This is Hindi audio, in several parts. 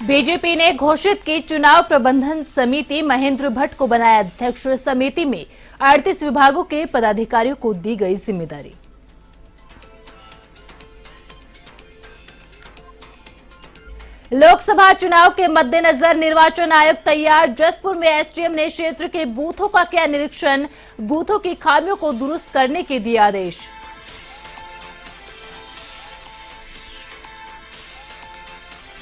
बीजेपी ने घोषित की चुनाव प्रबंधन समिति, महेंद्र भट्ट को बनाया अध्यक्ष। समिति में 38 विभागों के पदाधिकारियों को दी गई जिम्मेदारी। लोकसभा चुनाव के मद्देनजर निर्वाचन आयोग तैयार। जसपुर में एसडीएम ने क्षेत्र के बूथों का किया निरीक्षण, बूथों की खामियों को दुरुस्त करने के दिए आदेश।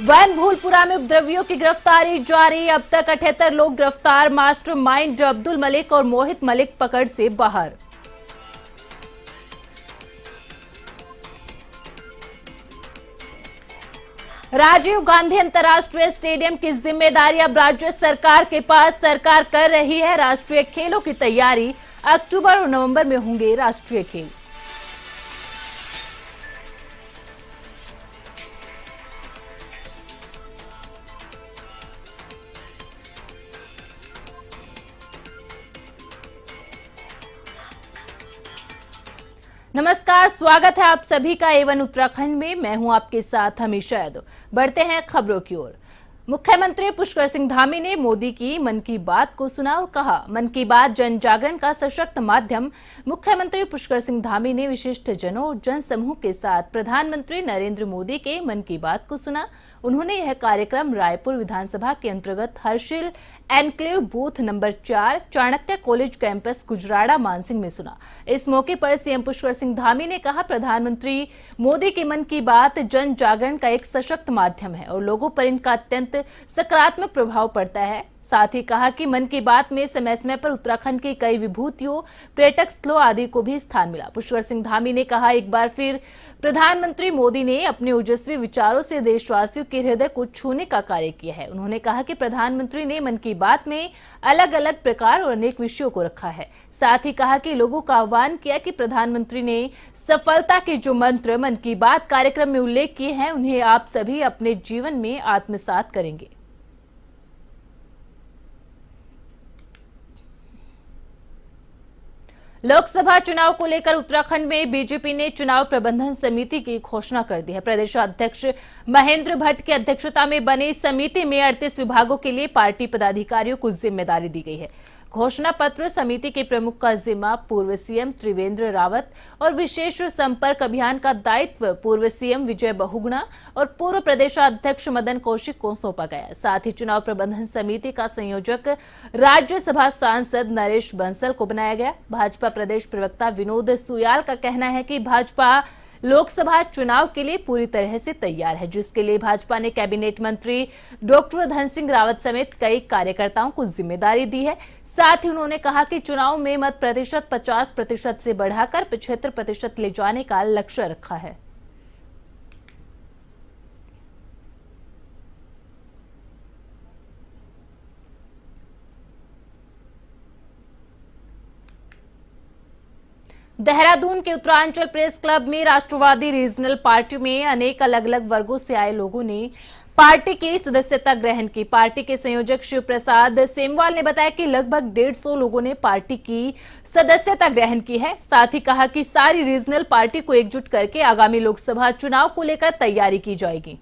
वन भूलपुरा में उपद्रवियों की गिरफ्तारी जारी। अब तक 78 लोग गिरफ्तार। मास्टरमाइंड अब्दुल मलिक और मोहित मलिक पकड़ से बाहर। राजीव गांधी अंतर्राष्ट्रीय स्टेडियम की जिम्मेदारी अब राज्य सरकार के पास। सरकार कर रही है राष्ट्रीय खेलों की तैयारी। अक्टूबर और नवंबर में होंगे राष्ट्रीय खेल। नमस्कार, स्वागत है आप सभी का A1 उत्तराखंड में। मैं हूं आपके साथ हमेशा यादव। बढ़ते हैं खबरों की ओर। मुख्यमंत्री पुष्कर सिंह धामी ने मोदी की मन की बात को सुना और कहा, मन की बात जन जागरण का सशक्त माध्यम। मुख्यमंत्री पुष्कर सिंह धामी ने विशिष्ट जनों और जन समूह के साथ प्रधानमंत्री नरेंद्र मोदी के मन की बात को सुना। उन्होंने यह कार्यक्रम रायपुर विधानसभा के अंतर्गत Harshil enclave booth number 4 Chanakya college campus Gujrada Mansingh में सुना। इस मौके पर सीएम पुष्कर सिंह धामी ने कहा, प्रधानमंत्री मोदी की मन की बात जन जागरण का एक सशक्त माध्यम है और लोगों पर इनका अत्यंत सकारात्मक प्रभाव पड़ता है। साथ ही कहा कि मन की बात में समय समय पर उत्तराखंड की कई विभूतियों, पर्यटक स्थलों आदि को भी स्थान मिला। पुष्कर सिंह धामी ने कहा, एक बार फिर प्रधानमंत्री मोदी ने अपने ओजस्वी विचारों से देशवासियों के हृदय को छूने का कार्य किया है। उन्होंने कहा कि प्रधानमंत्री ने मन की बात में अलग अलग प्रकार और अनेक विषयों को रखा है। साथ ही कहा कि लोगों का आह्वान किया कि प्रधानमंत्री ने सफलता के जो मंत्र मन की बात कार्यक्रम में उल्लेख किए हैं, उन्हें आप सभी अपने जीवन में आत्मसात करेंगे। लोकसभा चुनाव को लेकर उत्तराखंड में बीजेपी ने चुनाव प्रबंधन समिति की घोषणा कर दी है। प्रदेशाध्यक्ष महेंद्र भट्ट की अध्यक्षता में बनी समिति में 38 विभागों के लिए पार्टी पदाधिकारियों को जिम्मेदारी दी गई है। घोषणा पत्र समिति के प्रमुख का जिम्मा पूर्व सीएम त्रिवेंद्र रावत और विशेष संपर्क अभियान का दायित्व पूर्व सीएम विजय बहुगुणा और पूर्व प्रदेशाध्यक्ष मदन कौशिक को सौंपा गया। साथ ही चुनाव प्रबंधन समिति का संयोजक राज्यसभा सांसद नरेश बंसल को बनाया गया। भाजपा प्रदेश प्रवक्ता विनोद सुयाल का कहना है कि भाजपा लोकसभा चुनाव के लिए पूरी तरह से तैयार है, जिसके लिए भाजपा ने कैबिनेट मंत्री डॉक्टर धन सिंह रावत समेत कई कार्यकर्ताओं को जिम्मेदारी दी है। साथ ही उन्होंने कहा कि चुनाव में मत प्रतिशत 50% से बढ़ाकर 75% ले जाने का लक्ष्य रखा है। देहरादून के उत्तरांचल प्रेस क्लब में राष्ट्रवादी रीजनल पार्टी में अनेक अलग अलग वर्गों से आए लोगों ने पार्टी की सदस्यता ग्रहण की। पार्टी के संयोजक शिव प्रसाद सेमवाल ने बताया कि लगभग 150 लोगों ने पार्टी की सदस्यता ग्रहण की है। साथ ही कहा कि सारी रीजनल पार्टी को एकजुट करके आगामी लोकसभा चुनाव को लेकर तैयारी की जाएगी।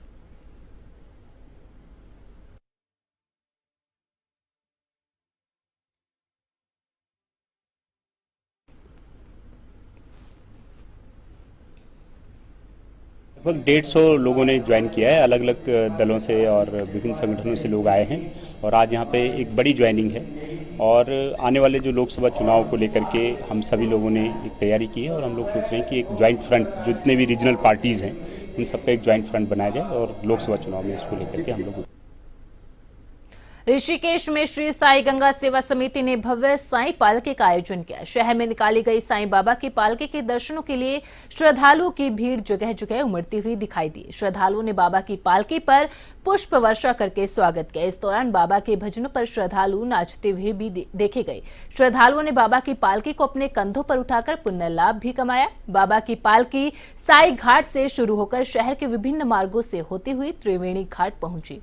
लगभग 150 लोगों ने ज्वाइन किया है। अलग अलग दलों से और विभिन्न संगठनों से लोग आए हैं और आज यहाँ पे एक बड़ी ज्वाइनिंग है और आने वाले जो लोकसभा चुनाव को लेकर के हम सभी लोगों ने एक तैयारी की है और हम लोग सोच रहे हैं कि एक ज्वाइंट फ्रंट, जितने भी रीजनल पार्टीज़ हैं उन सबका एक ज्वाइंट फ्रंट बनाया जाए और लोकसभा चुनाव में इसको लेकर के हम लोग। ऋषिकेश में श्री साई गंगा सेवा समिति ने भव्य साई पालकी का आयोजन किया। शहर में निकाली गई साईं बाबा की पालकी के दर्शनों के लिए श्रद्धालुओं की भीड़ जगह जगह उमड़ती हुई दिखाई दी। श्रद्धालुओं ने बाबा की पालकी पर पुष्प वर्षा करके स्वागत किया। इस दौरान बाबा के भजनों पर श्रद्धालु नाचते हुए भी देखे गए। श्रद्धालुओं ने बाबा की पालकी को अपने कंधों पर उठाकर पुण्य लाभ भी कमाया। बाबा की पालकी साई घाट से शुरू होकर शहर के विभिन्न मार्गों से होती हुई त्रिवेणी घाट पहुंची।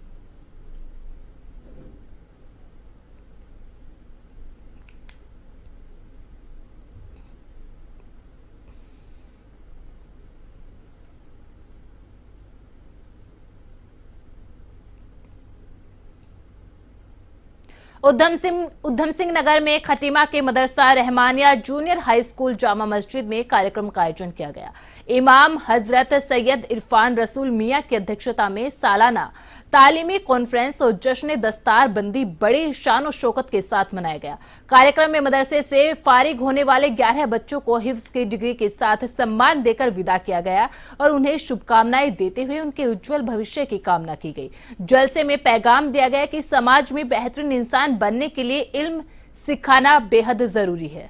उधम सिंह नगर में खटीमा के मदरसा रहमानिया जूनियर हाई स्कूल जामा मस्जिद में कार्यक्रम का आयोजन किया गया। इमाम हजरत सैयद इरफान रसूल मियां की अध्यक्षता में सालाना तालीमी कॉन्फ्रेंस और जश्न दस्तार बंदी बड़ी शान और शौकत के साथ मनाया गया। कार्यक्रम में मदरसे से फारिग होने वाले 11 बच्चों को हिफ्ज की डिग्री के साथ सम्मान देकर विदा किया गया और उन्हें शुभकामनाएं देते हुए उनके उज्जवल भविष्य की कामना की गई। जलसे में पैगाम दिया गया कि समाज में बेहतरीन इंसान बनने के लिए इल्म सिखाना बेहद जरूरी है।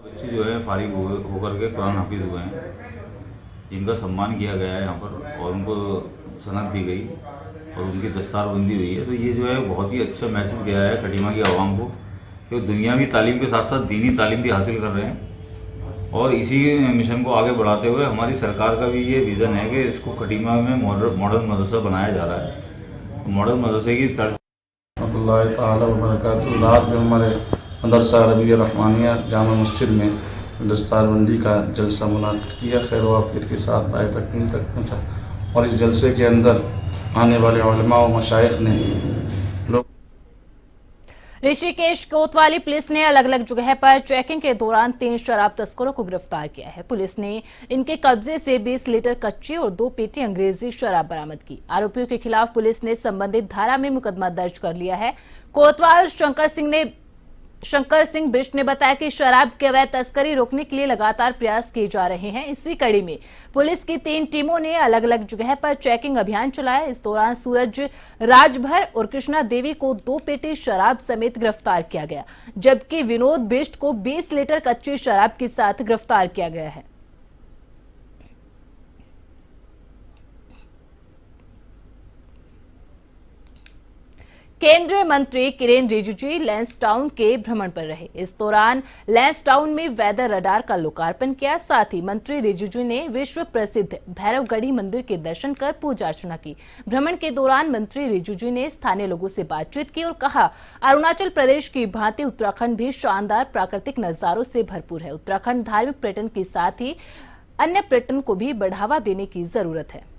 बच्चे जो है फारिग होकर के कुरान हाफिज हुए हैं, जिनका सम्मान किया गया है यहाँ पर और उनको सनद दी गई और उनकी दस्तारबंदी हुई है। तो ये जो है बहुत ही अच्छा मैसेज गया है खटीमा की आवाम को कि दुनियावी तालीम के साथ साथ दीनी तालीम भी हासिल कर रहे हैं। और इसी मिशन को आगे बढ़ाते हुए हमारी सरकार का भी ये विज़न है कि इसको खटीमा में मॉडर्न मदरसा बनाया जा रहा है। मॉडर्न मदरसे की तर्ज रात में हमारे मदरसा रबिया रहमानिया जामा मस्जिद में दस्तारबंदी का जलसा मुनाक़िद किया, खैर वाफ़ियत के साथ बाय तकमील तक पहुँचा। और इस जलसे के अंदर आने वाले उलमा व मशाइख ने लोग ऋषिकेश कोतवाली पुलिस ने अलग अलग जगह पर चेकिंग के दौरान 3 शराब तस्करों को गिरफ्तार किया है। पुलिस ने इनके कब्जे से 20 लीटर कच्ची और 2 पेटी अंग्रेजी शराब बरामद की। आरोपियों के खिलाफ पुलिस ने संबंधित धारा में मुकदमा दर्ज कर लिया है। कोतवाल शंकर सिंह बिष्ट ने बताया कि शराब के अवैध तस्करी रोकने के लिए लगातार प्रयास किए जा रहे हैं। इसी कड़ी में पुलिस की 3 टीमों ने अलग अलग जगह पर चेकिंग अभियान चलाया। इस दौरान सूरज राजभर और कृष्णा देवी को 2 पेटी शराब समेत गिरफ्तार किया गया, जबकि विनोद बिष्ट को 20 लीटर कच्ची शराब के साथ गिरफ्तार किया गया है। केंद्रीय मंत्री किरेन रिजिजू लैंसडाउन के भ्रमण पर रहे। इस दौरान लैंसडाउन में वेदर रडार का लोकार्पण किया। साथ ही मंत्री रिजिजू ने विश्व प्रसिद्ध भैरवगढ़ी मंदिर के दर्शन कर पूजा अर्चना की। भ्रमण के दौरान मंत्री रिजिजू ने स्थानीय लोगों से बातचीत की और कहा, अरुणाचल प्रदेश की भांति उत्तराखंड भी शानदार प्राकृतिक नजारों से भरपूर है। उत्तराखंड धार्मिक पर्यटन के साथ ही अन्य पर्यटन को भी बढ़ावा देने की जरूरत है।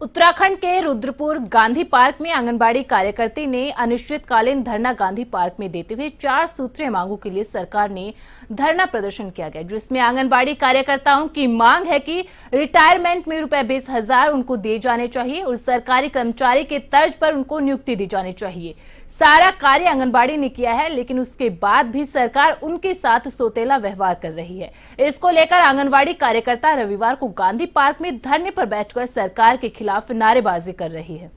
उत्तराखंड के रुद्रपुर गांधी पार्क में आंगनबाड़ी कार्यकर्ती ने अनिश्चितकालीन धरना गांधी पार्क में देते हुए 4 सूत्रीय मांगों के लिए सरकार ने धरना प्रदर्शन किया गया, जिसमें आंगनबाड़ी कार्यकर्ताओं की मांग है कि रिटायरमेंट में ₹20,000 उनको दिए जाने चाहिए और सरकारी कर्मचारी के तर्ज पर उनको नियुक्ति दी जानी चाहिए। सारा कार्य आंगनबाड़ी ने किया है, लेकिन उसके बाद भी सरकार उनके साथ सौतेला व्यवहार कर रही है। इसको लेकर आंगनबाड़ी कार्यकर्ता रविवार को गांधी पार्क में धरने पर बैठकर सरकार के खिलाफ नारेबाजी कर रही है।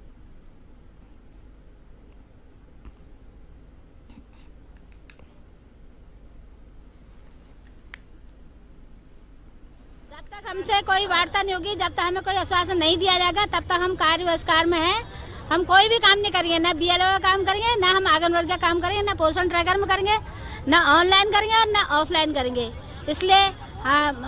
जब तक हमसे कोई वार्ता नहीं होगी, जब तक हमें कोई आश्वासन नहीं दिया जाएगा, तब तक हम कार्य बहिष्कार में हैं। हम कोई भी काम नहीं करेंगे, ना बीएलओ का काम करेंगे, ना हम आंगनबाड़ी का काम करेंगे, ना पोषण ट्रैकर में करेंगे, ना ऑनलाइन करेंगे और ना ऑफलाइन करेंगे। इसलिए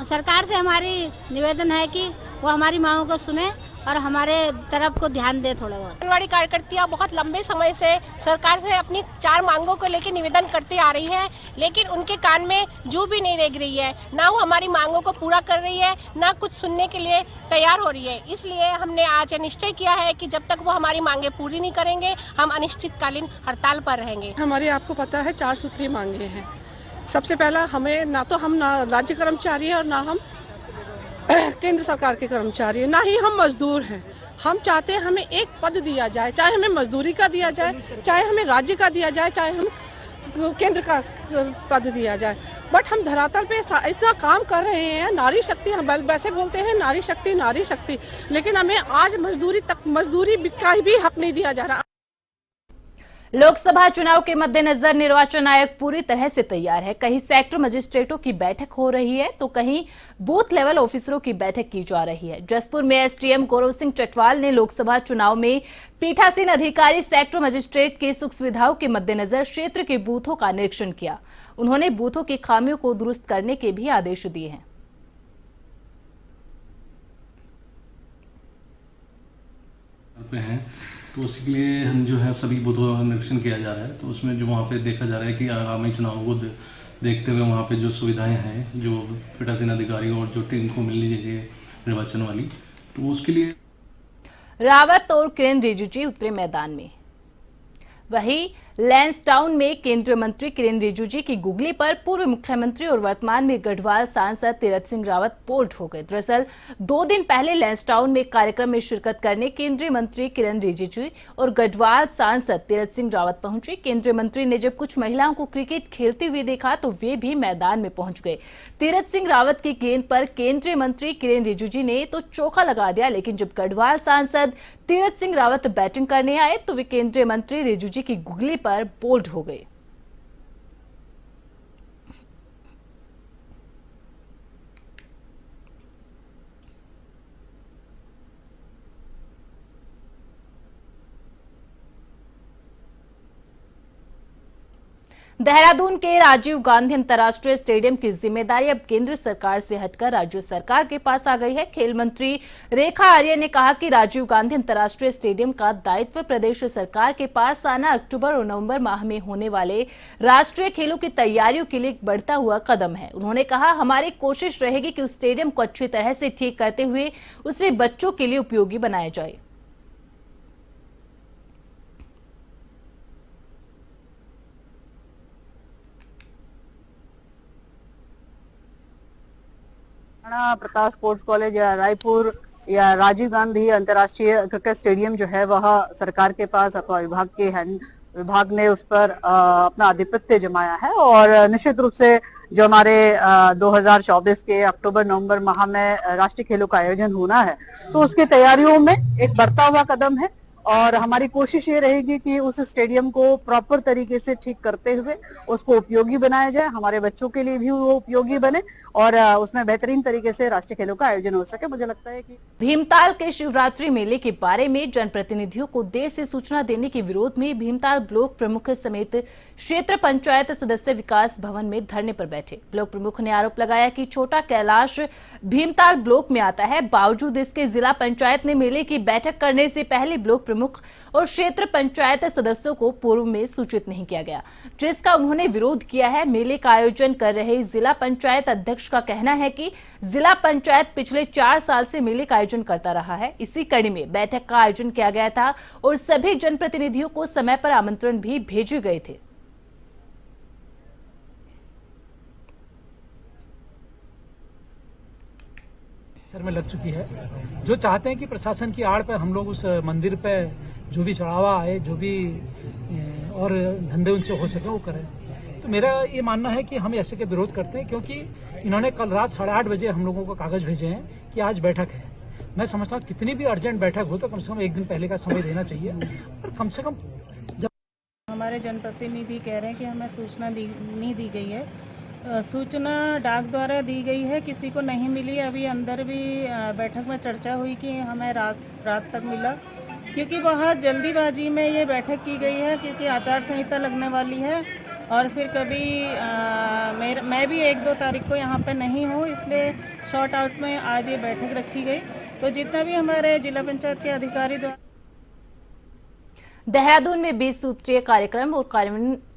सरकार से हमारी निवेदन है कि वो हमारी मांगों को सुने और हमारे तरफ को ध्यान दे थोड़ा बहुत। आंगनबाड़ी कार्यकर्तियाँ बहुत लंबे समय से सरकार से अपनी 4 मांगों को लेकर निवेदन करते आ रही हैं, लेकिन उनके कान में जू भी नहीं देख रही है। ना वो हमारी मांगों को पूरा कर रही है, ना कुछ सुनने के लिए तैयार हो रही है। इसलिए हमने आज निश्चय किया है कि जब तक वो हमारी मांगे पूरी नहीं करेंगे, हम अनिश्चितकालीन हड़ताल पर रहेंगे। हमारी आपको पता है 4 सूत्री मांगे हैं। सबसे पहला, हमें ना तो हम ना राज्य कर्मचारी है और ना हम केंद्र सरकार के कर्मचारी है, ना ही हम मजदूर हैं। हम चाहते हैं हमें एक पद दिया जाए, चाहे हमें मजदूरी का दिया जाए, चाहे हमें राज्य का दिया जाए, चाहे हम केंद्र का पद दिया जाए। बट हम धरातल पे इतना काम कर रहे हैं, नारी शक्ति, हम वैसे बोलते हैं नारी शक्ति, लेकिन हमें आज मजदूरी का भी हक नहीं दिया जा रहा। लोकसभा चुनाव के मद्देनजर निर्वाचन आयोग पूरी तरह से तैयार है। कहीं सेक्टर मजिस्ट्रेटों की बैठक हो रही है तो कहीं बूथ लेवल ऑफिसरों की बैठक की जा रही है। जसपुर में एसडीएम गौरव सिंह चटवाल ने लोकसभा चुनाव में पीठासीन अधिकारी सेक्टर मजिस्ट्रेट की सुख सुविधाओं के मद्देनजर क्षेत्र के बूथों का निरीक्षण किया। उन्होंने बूथों की खामियों को दुरुस्त करने के भी आदेश दिए हैं। तो उसके लिए हम जो है सभी बूथों का निरीक्षण किया जा रहा है। तो उसमें जो वहाँ पे देखा जा रहा है कि आगामी चुनाव को देखते हुए वहाँ पे जो सुविधाएं हैं जो पीठासीन अधिकारी और जो टीम को मिलनी चाहिए निर्वाचन वाली, तो उसके लिए रावत और किरण रिजिजू उतरे मैदान में। वहीं लैंसडाउन में केंद्रीय मंत्री किरण रिजिजू की गुगली पर पूर्व मुख्यमंत्री और वर्तमान में गढ़वाल सांसद तीरथ सिंह रावत बोल्ड हो गए। दरअसल 2 दिन पहले लैंसडाउन में कार्यक्रम में शिरकत करने केंद्रीय मंत्री किरण रिजिजू और गढ़वाल सांसद तीरथ सिंह रावत पहुंचे। केंद्रीय मंत्री ने जब कुछ महिलाओं को क्रिकेट खेलते हुए देखा तो वे भी मैदान में पहुंच गए। तीरथ सिंह रावत की गेंद पर केंद्रीय मंत्री किरण रिजिजू ने तो चौका लगा दिया, लेकिन जब गढ़वाल सांसद तीरथ सिंह रावत बैटिंग करने आए तो वे केंद्रीय मंत्री रिजिजू की गुगली पर बोल्ड हो गए। देहरादून के राजीव गांधी अंतर्राष्ट्रीय स्टेडियम की जिम्मेदारी अब केंद्र सरकार से हटकर राज्य सरकार के पास आ गई है। खेल मंत्री रेखा आर्य ने कहा कि राजीव गांधी अंतर्राष्ट्रीय स्टेडियम का दायित्व प्रदेश सरकार के पास आना अक्टूबर और नवंबर माह में होने वाले राष्ट्रीय खेलों की तैयारियों के लिए एक बढ़ता हुआ कदम है। उन्होंने कहा, हमारी कोशिश रहेगी कि उस स्टेडियम को अच्छी तरह से ठीक करते हुए उसे बच्चों के लिए उपयोगी बनाया जाए। प्रताप स्पोर्ट्स कॉलेज या रायपुर या राजीव गांधी अंतर्राष्ट्रीय क्रिकेट स्टेडियम जो है वह सरकार के पास अथवा विभाग ने उस पर अपना आधिपत्य जमाया है और निश्चित रूप से जो हमारे 2024 के अक्टूबर नवंबर माह में राष्ट्रीय खेलों का आयोजन होना है तो उसकी तैयारियों में एक बढ़ता हुआ कदम है और हमारी कोशिश ये रहेगी कि उस स्टेडियम को प्रॉपर तरीके से ठीक करते हुए उसको उपयोगी बनाया जाए, हमारे बच्चों के लिए भी वो उपयोगी बने और उसमें बेहतरीन तरीके से राष्ट्रीय खेलों का आयोजन हो सके। मुझे लगता है कि भीमताल के शिवरात्रि मेले के बारे में जनप्रतिनिधियों को देर से सूचना देने के विरोध में भीमताल ब्लॉक प्रमुख समेत क्षेत्र पंचायत सदस्य विकास भवन में धरने पर बैठे। ब्लॉक प्रमुख ने आरोप लगाया कि छोटा कैलाश भीमताल ब्लॉक में आता है, बावजूद इसके जिला पंचायत ने मेले की बैठक करने से पहले ब्लॉक प्रमुख और क्षेत्र पंचायत सदस्यों को पूर्व में सूचित नहीं किया गया, जिसका उन्होंने विरोध किया है। मेले का आयोजन कर रहे जिला पंचायत अध्यक्ष का कहना है कि जिला पंचायत पिछले 4 साल से मेले का आयोजन करता रहा है। इसी कड़ी में बैठक का आयोजन किया गया था और सभी जनप्रतिनिधियों को समय पर आमंत्रण भी भेजे गए थे। सर में लग चुकी है, जो चाहते हैं कि प्रशासन की आड़ पर हम लोग उस मंदिर पे जो भी चढ़ावा आए, जो भी और धंधे उनसे हो सके वो करें। तो मेरा ये मानना है कि हम ऐसे के विरोध करते हैं, क्योंकि इन्होंने कल रात 8:30 बजे हम लोगों को कागज भेजे हैं कि आज बैठक है। मैं समझता हूँ कितनी भी अर्जेंट बैठक हो तो कम से कम 1 दिन पहले का समय देना चाहिए, पर कम से कम जब हमारे जनप्रतिनिधि कह रहे हैं कि हमें सूचना नहीं दी गई है। सूचना डाक द्वारा दी गई है, किसी को नहीं मिली। अभी अंदर भी बैठक में चर्चा हुई कि हमें रात तक मिला, क्योंकि बहुत जल्दीबाजी में ये बैठक की गई है, क्योंकि आचार संहिता लगने वाली है और फिर कभी मैं भी 1-2 तारीख को यहाँ पे नहीं हूँ, इसलिए शॉर्ट आउट में आज ये बैठक रखी गई। तो जितना भी हमारे जिला पंचायत के अधिकारी द्वारा देहरादून में 20 सूत्रीय कार्यक्रम और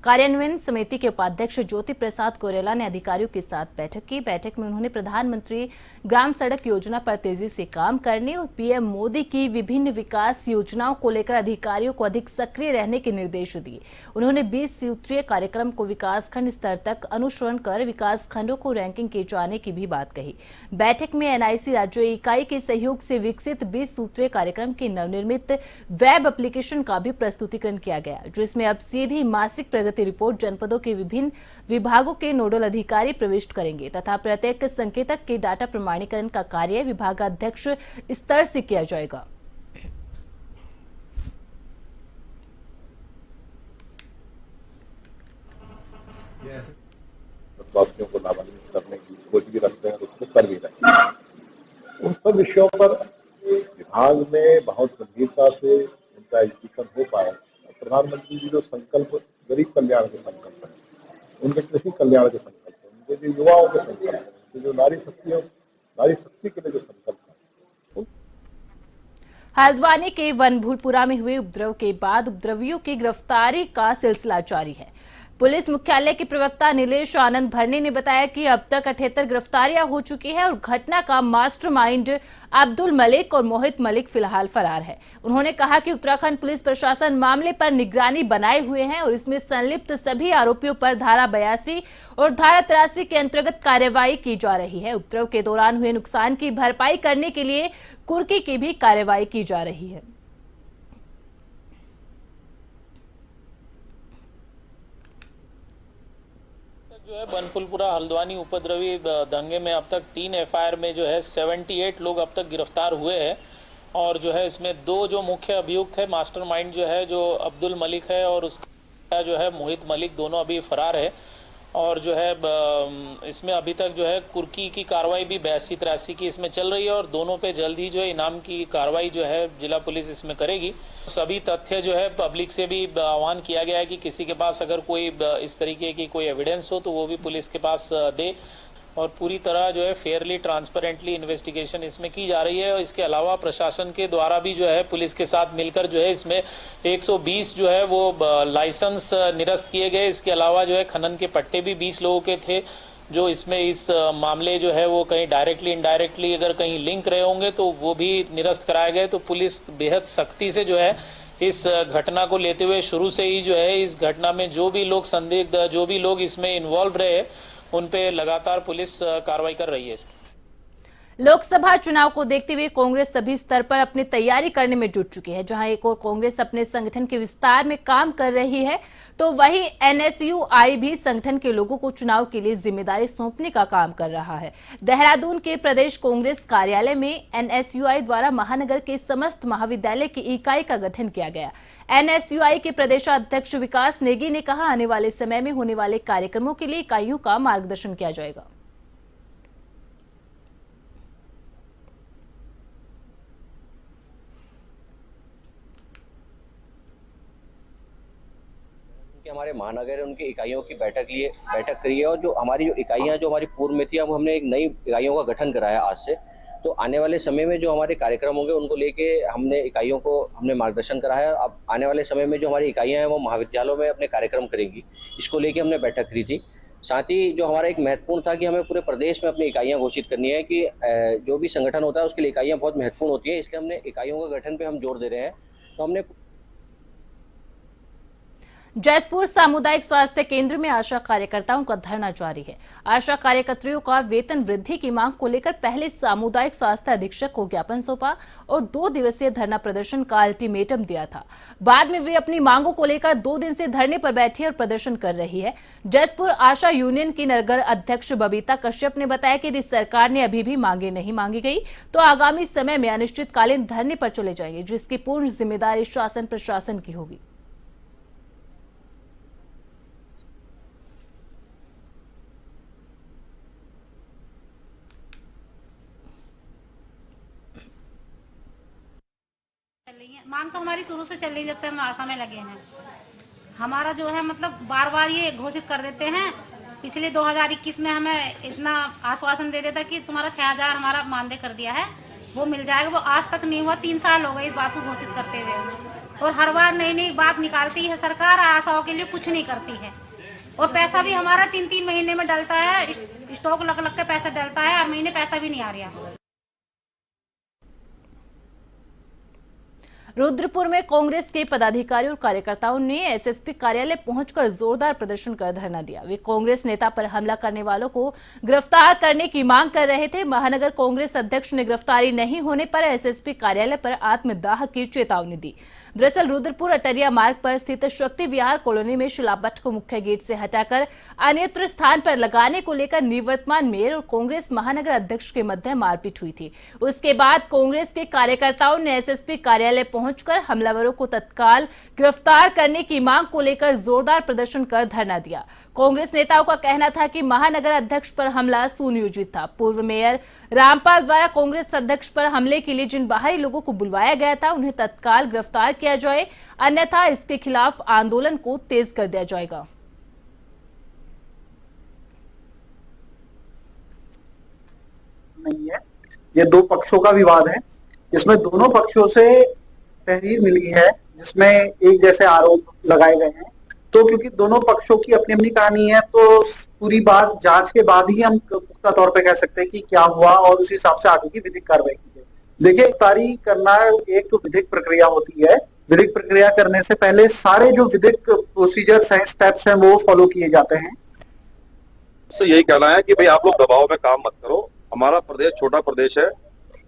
कार्यान्वयन समिति के उपाध्यक्ष ज्योति प्रसाद कोरेला ने अधिकारियों के साथ बैठक की। बैठक में उन्होंने प्रधानमंत्री ग्राम सड़क योजना पर तेजी से काम करने और पीएम मोदी की विभिन्न विकास योजनाओं को लेकर अधिकारियों को अधिक सक्रिय रहने के निर्देश दिए। उन्होंने 20 सूत्रीय कार्यक्रम को विकासखंड स्तर तक अनुसरण कर विकास खंडों को रैंकिंग किए जाने की भी बात कही। बैठक में एनआईसी राज्य इकाई के सहयोग से विकसित 20 सूत्रीय कार्यक्रम की नवनिर्मित वेब एप्लीकेशन का भी प्रस्तुतिकरण किया गया, जिसमें अब सीधी मासिक प्रगति रिपोर्ट जनपदों के विभिन्न विभागों के नोडल अधिकारी प्रविष्ट करेंगे तथा प्रत्येक संकेतक के डाटा प्रमाणीकरण का कार्य विभागाध्यक्ष स्तर से किया जाएगा। देशवासियों को लाभान्वित करने की सोच भी रखते हैं और उसको कर भी रहे हैं। उन सब विषयों पर विभाग में बहुत गंभीरता से उनका एग्जीक्यूशन हो पाया। प्रधानमंत्री जी जो संकल्प गरीब कल्याण के संकल्प है, उनके कृषि कल्याण के संकल्प है, उनके जो युवाओं के संकल्प है, उनके जो नारी शक्ति के लिए जो संकल्प है। हल्द्वानी के वनभूलपुरा में हुए उपद्रव के बाद उपद्रवियों की गिरफ्तारी का सिलसिला जारी है। पुलिस मुख्यालय के प्रवक्ता नीलेश आनंद भरने ने बताया कि अब तक 78 गिरफ्तारियां हो चुकी है और घटना का मास्टरमाइंड अब्दुल मलिक और मोहित मलिक फिलहाल फरार है। उन्होंने कहा कि उत्तराखंड पुलिस प्रशासन मामले पर निगरानी बनाए हुए है और इसमें संलिप्त सभी आरोपियों पर धारा 82 और धारा 83 के अंतर्गत कार्रवाई की जा रही है। उपद्रव के दौरान हुए नुकसान की भरपाई करने के लिए कुर्की की भी कार्रवाई की जा रही है। जो है बनपुलपुरा हल्द्वानी उपद्रवी दंगे में अब तक 3 एफआईआर में जो है 78 लोग अब तक गिरफ्तार हुए हैं और जो है इसमें 2 जो मुख्य अभियुक्त है मास्टरमाइंड जो है जो अब्दुल मलिक है और उसका जो है मोहित मलिक, दोनों अभी फरार है और जो है इसमें अभी तक जो है कुर्की की कार्रवाई भी 82-83 की इसमें चल रही है और दोनों पे जल्द ही जो है इनाम की कार्रवाई जो है जिला पुलिस इसमें करेगी। सभी तथ्य जो है पब्लिक से भी आह्वान किया गया है कि किसी के पास अगर कोई इस तरीके की कोई एविडेंस हो तो वो भी पुलिस के पास दे और पूरी तरह जो है फेयरली ट्रांसपेरेंटली इन्वेस्टिगेशन इसमें की जा रही है। और इसके अलावा प्रशासन के द्वारा भी जो है पुलिस के साथ मिलकर जो है इसमें 120 जो है वो लाइसेंस निरस्त किए गए। इसके अलावा जो है खनन के पट्टे भी 20 लोगों के थे जो इसमें इस मामले जो है वो कहीं डायरेक्टली इनडायरेक्टली अगर कहीं लिंक रहे होंगे तो वो भी निरस्त कराए गए। तो पुलिस बेहद सख्ती से जो है इस घटना को लेते हुए शुरू से ही जो है इस घटना में जो भी लोग संदिग्ध, जो भी लोग इसमें इन्वॉल्व रहे उन पे लगातार पुलिस कार्रवाई कर रही है। लोकसभा चुनाव को देखते हुए कांग्रेस सभी स्तर पर अपनी तैयारी करने में जुट चुकी है। जहां एक और कांग्रेस अपने संगठन के विस्तार में काम कर रही है तो वहीं एनएसयूआई भी संगठन के लोगों को चुनाव के लिए जिम्मेदारी सौंपने का काम कर रहा है। देहरादून के प्रदेश कांग्रेस कार्यालय में एनएसयूआई द्वारा महानगर के समस्त महाविद्यालय की इकाई का गठन किया गया। एनएसयूआई के प्रदेशाध्यक्ष विकास नेगी ने कहा, आने वाले समय में होने वाले कार्यक्रमों के लिए इकाइयों का मार्गदर्शन किया जाएगा। हमारे महानगर है उनकी इकाइयों की बैठक करी है और जो हमारी इकाइयां जो हमारी पूर्व में थी अब हमने एक नई इकाइयों का गठन कराया आज से। तो आने वाले समय में जो हमारे कार्यक्रम होंगे उनको लेके हमने इकाइयों को हमने मार्गदर्शन कराया। अब आने वाले समय में जो हमारी इकाइयां हैं वो महाविद्यालयों में अपने कार्यक्रम करेंगी, इसको लेके हमने बैठक करी थी। साथ ही जो हमारा एक महत्वपूर्ण था कि हमें पूरे प्रदेश में अपनी इकाइयां घोषित करनी है कि जो भी संगठन होता है उसके लिए इकाइयां बहुत महत्वपूर्ण होती है, इसलिए हमने इकाइयों का गठन पे हम जोर दे रहे हैं। तो हमने जैसपुर सामुदायिक स्वास्थ्य केंद्र में आशा कार्यकर्ताओं का धरना जारी है। आशा कार्यकर्तियों का वेतन वृद्धि की मांग को लेकर पहले सामुदायिक स्वास्थ्य अधीक्षक को ज्ञापन सौंपा और 2 दिवसीय धरना प्रदर्शन का अल्टीमेटम दिया था। बाद में वे अपनी मांगों को लेकर 2 दिन से धरने पर बैठी और प्रदर्शन कर रही है। जैसपुर आशा यूनियन की नगर अध्यक्ष बबीता कश्यप ने बताया कि यदि सरकार ने अभी भी मांगे नहीं मांगी गई तो आगामी समय में अनिश्चितकालीन धरने पर चले जाएंगे, जिसकी पूर्ण जिम्मेदारी शासन प्रशासन की होगी। मांग तो हमारी शुरू से चल रही है, जब से हम आशा में लगे हैं। हमारा जो है मतलब बार बार ये घोषित कर देते हैं। पिछले 2021 में हमें इतना आश्वासन दे देता कि तुम्हारा 6000 हमारा मानदेय कर दिया है, वो मिल जाएगा। वो आज तक नहीं हुआ। 3 साल हो गए इस बात को घोषित करते हुए और हर बार नई नई बात निकालती है सरकार, आशाओं के लिए कुछ नहीं करती है। और पैसा भी हमारा 3-3 महीने में डलता है, स्टॉक लग के पैसा डलता है, हर महीने पैसा भी नहीं आ रहा। रुद्रपुर में कांग्रेस के पदाधिकारियों और कार्यकर्ताओं ने एसएसपी कार्यालय पहुंचकर जोरदार प्रदर्शन कर धरना दिया। वे कांग्रेस नेता पर हमला करने वालों को गिरफ्तार करने की मांग कर रहे थे। महानगर कांग्रेस अध्यक्ष ने गिरफ्तारी नहीं होने पर एसएसपी कार्यालय पर आत्मदाह की चेतावनी दी। दरअसल रुद्रपुर अटरिया मार्ग पर स्थित शक्ति विहार कॉलोनी में शिलापट्ट को मुख्य गेट से हटाकर अन्यत्र स्थान पर लगाने को लेकर निवर्तमान मेयर और कांग्रेस महानगर अध्यक्ष के मध्य मारपीट हुई थी। उसके बाद कांग्रेस के कार्यकर्ताओं ने एसएसपी कार्यालय पहुंचकर हमलावरों को तत्काल गिरफ्तार करने की मांग को लेकर जोरदार प्रदर्शन कर धरना दिया। कांग्रेस नेताओं का कहना था कि महानगर अध्यक्ष पर हमला सुनियोजित था। पूर्व मेयर रामपाल द्वारा कांग्रेस अध्यक्ष पर हमले के लिए जिन बाहरी लोगों को बुलवाया गया था उन्हें तत्काल गिरफ्तार किया जाए, अन्यथा इसके खिलाफ आंदोलन को तेज कर दिया जाएगा। नहीं है, ये दो पक्षों का विवाद है। इसमें दोनों पक्षों से तहरीर मिली है जिसमें एक जैसे आरोप लगाए गए हैं। तो क्योंकि दोनों पक्षों की अपनी अपनी कहानी है, तो पूरी बात जांच के बाद ही हम पुख्ता तौर पे कह सकते हैं कि क्या हुआ और उस हिसाब से आगे की विधिक कार्रवाई की जाए। देखिए, गिरफ्तारी करना एक तो विधिक प्रक्रिया होती है। विधिक प्रक्रिया करने से पहले सारे जो विधिक प्रोसीजर्स हैं, स्टेप्स हैं, वो फॉलो किए जाते हैं। तो यही कहना है कि भाई आप लोग दबाव में काम मत करो। हमारा प्रदेश छोटा प्रदेश है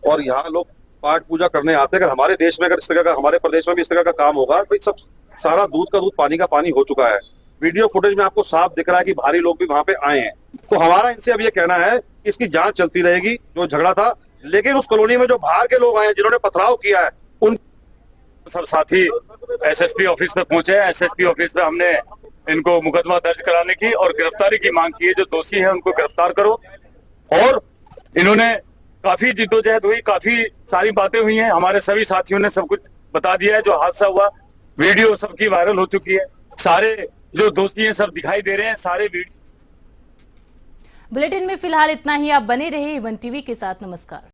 और यहाँ लोग पाठ पूजा करने आते हैं। अगर हमारे देश में, अगर इस तरह का, हमारे प्रदेश में भी इस तरह का काम होगा तो सब सारा दूध का दूध पानी का पानी हो चुका है। वीडियो फुटेज में आपको साफ दिख रहा है कि भारी लोग भी वहां पे आए हैं। तो हमारा इनसे अब ये कहना है कि इसकी जांच चलती रहेगी, जो झगड़ा था। लेकिन उस कॉलोनी में जो बाहर के लोग आए हैं जिन्होंने पथराव किया है, उन सब साथी एसएसपी ऑफिस पे पहुंचे हैं। एसएसपी ऑफिस पे हमने इनको मुकदमा दर्ज कराने की और गिरफ्तारी की मांग की है। जो दोषी है उनको गिरफ्तार करो। और इन्होंने काफी जिद्दोजहद हुई, काफी सारी बातें हुई हैं। हमारे सभी साथियों ने सब कुछ बता दिया है। जो हादसा हुआ, वीडियो सबकी वायरल हो चुकी है। सारे जो दोषी हैं सब दिखाई दे रहे हैं, सारे वीडियो। बुलेटिन में फिलहाल इतना ही। आप बने रहे A1 टीवी के साथ। नमस्कार।